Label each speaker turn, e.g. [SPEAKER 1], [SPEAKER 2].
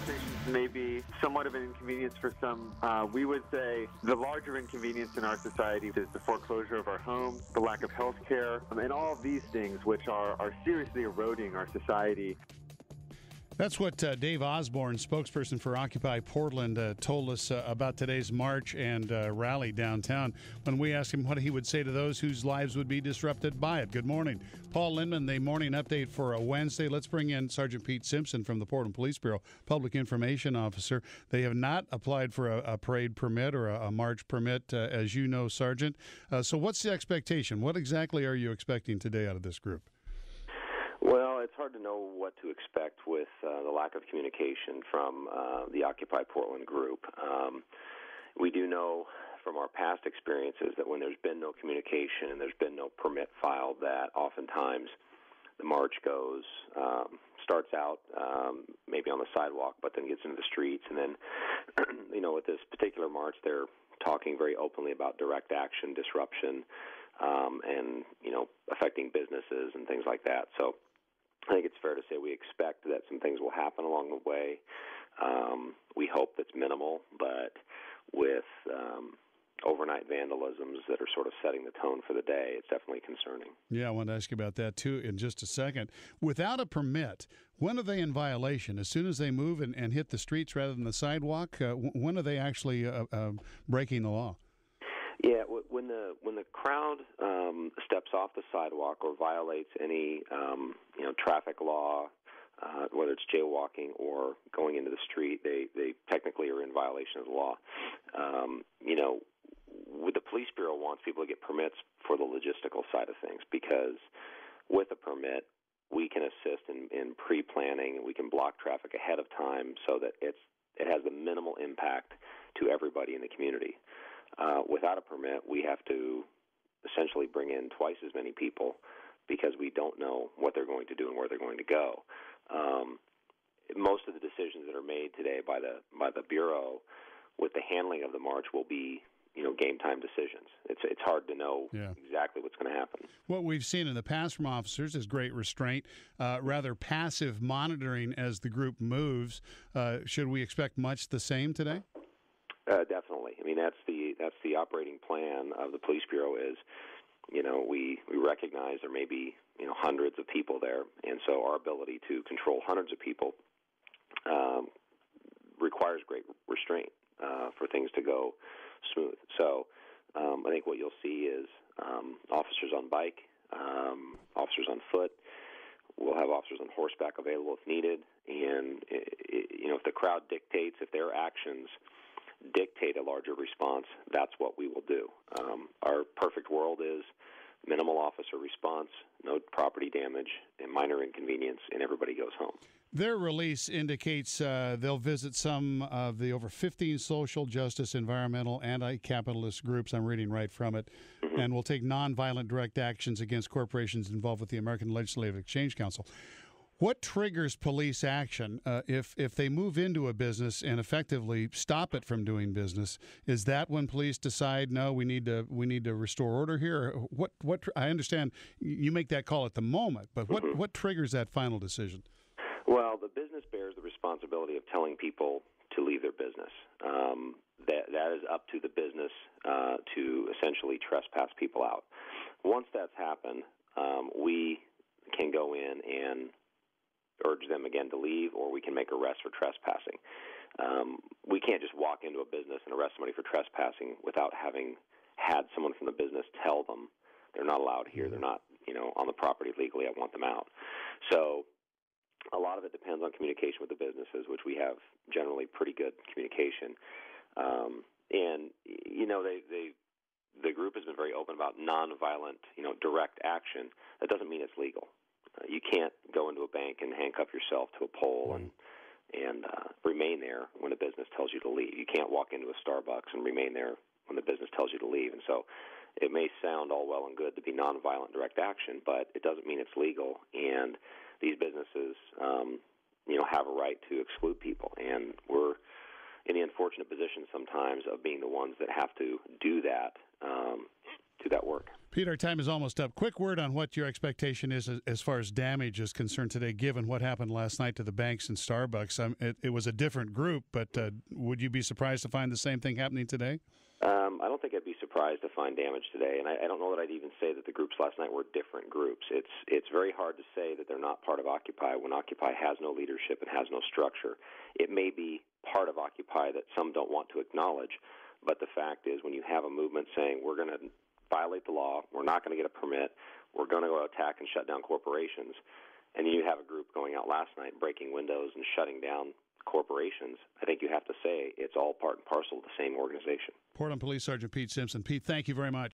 [SPEAKER 1] demonstrations may be somewhat of an inconvenience for some. We would say the larger inconvenience in our society is the foreclosure of our homes, the lack of health care, and all of these things which are seriously eroding our society.
[SPEAKER 2] That's what Dave Osborne, spokesperson for Occupy Portland, told us about today's march and rally downtown when we asked him what he would say to those whose lives would be disrupted by it. Good morning. Paul Lindman, the morning update for a Wednesday. Let's bring in Sergeant Pete Simpson from the Portland Police Bureau, Public Information Officer. They have not applied for a parade permit or a march permit, as you know, Sergeant. So what's the expectation? What exactly are you expecting today out of this group?
[SPEAKER 3] Well, it's hard to know what to expect with the lack of communication from the Occupy Portland group. We do know from our past experiences that when there's been no communication and there's been no permit filed, that oftentimes the march starts out maybe on the sidewalk, but then gets into the streets. And then, with this particular march, they're talking very openly about direct action, disruption, and, affecting businesses and things like that. So I think it's fair to say we expect that some things will happen along the way. We hope that's minimal, but with overnight vandalisms that are sort of setting the tone for the day, it's definitely concerning.
[SPEAKER 2] Yeah, I want to ask you about that, too, in just a second. Without a permit, when are they in violation? As soon as they move and hit the streets rather than the sidewalk, when are they actually breaking the law?
[SPEAKER 3] Yeah, when the crowd steps off the sidewalk or violates any traffic law, whether it's jaywalking or going into the street, they technically are in violation of the law. The Police Bureau wants people to get permits for the logistical side of things, because with a permit, we can assist in pre-planning and we can block traffic ahead of time so that it has the minimal impact to everybody in the community. Without a permit, we have to essentially bring in twice as many people because we don't know what they're going to do and where they're going to go. Most of the decisions that are made today by the Bureau with the handling of the march will be game time decisions. It's hard to know exactly what's going to happen.
[SPEAKER 2] What we've seen in the past from officers is great restraint, rather passive monitoring as the group moves. Should we expect much the same today?
[SPEAKER 3] Definitely. I mean, that's the operating plan of the Police Bureau is, we recognize there may be, hundreds of people there, and so our ability to control hundreds of people requires great restraint for things to go smooth. So I think what you'll see is officers on bike, officers on foot. We'll have officers on horseback available if needed, and if the crowd dictates, if their actions dictate a larger response, that's what we will do. Our perfect world is minimal officer response, no property damage, and minor inconvenience, and everybody goes home.
[SPEAKER 2] Their release indicates they'll visit some of the over 15 social justice, environmental, anti-capitalist groups, I'm reading right from it, and will take nonviolent direct actions against corporations involved with the American Legislative Exchange Council. What triggers police action if they move into a business and effectively stop it from doing business? Is that when police decide, no, we need to restore order here? What I understand you make that call at the moment, but what triggers that final decision?
[SPEAKER 3] Well, the business bears the responsibility of telling people to leave their business. That is up to the business to essentially trespass people out. Once that's happened, we can go in and urge them again to leave, or we can make arrests for trespassing. We can't just walk into a business and arrest somebody for trespassing without having had someone from the business tell them they're not allowed here, they're not, on the property legally, I want them out. So a lot of it depends on communication with the businesses, which we have generally pretty good communication. The group has been very open about nonviolent, direct action. That doesn't mean it's legal. You can't go into a bank and handcuff yourself to a pole and remain there when a business tells you to leave. You can't walk into a Starbucks and remain there when the business tells you to leave. And so it may sound all well and good to be nonviolent direct action, but it doesn't mean it's legal. And these businesses, have a right to exclude people. And we're in the unfortunate position sometimes of being the ones that have to do that to that work.
[SPEAKER 2] Pete, our time is almost up. Quick word on what your expectation is as far as damage is concerned today, given what happened last night to the banks and Starbucks. It was a different group, but would you be surprised to find the same thing happening today?
[SPEAKER 3] I don't think I'd be surprised to find damage today, and I don't know that I'd even say that the groups last night were different groups. It's very hard to say that they're not part of Occupy when Occupy has no leadership and has no structure. It may be part of Occupy that some don't want to acknowledge, but the fact is when you have a movement saying we're going to violate the law, we're not going to get a permit, we're going to go attack and shut down corporations, and you have a group going out last night breaking windows and shutting down corporations, I think you have to say it's all part and parcel of the same organization.
[SPEAKER 2] Portland Police Sergeant Pete Simpson. Pete, thank you very much.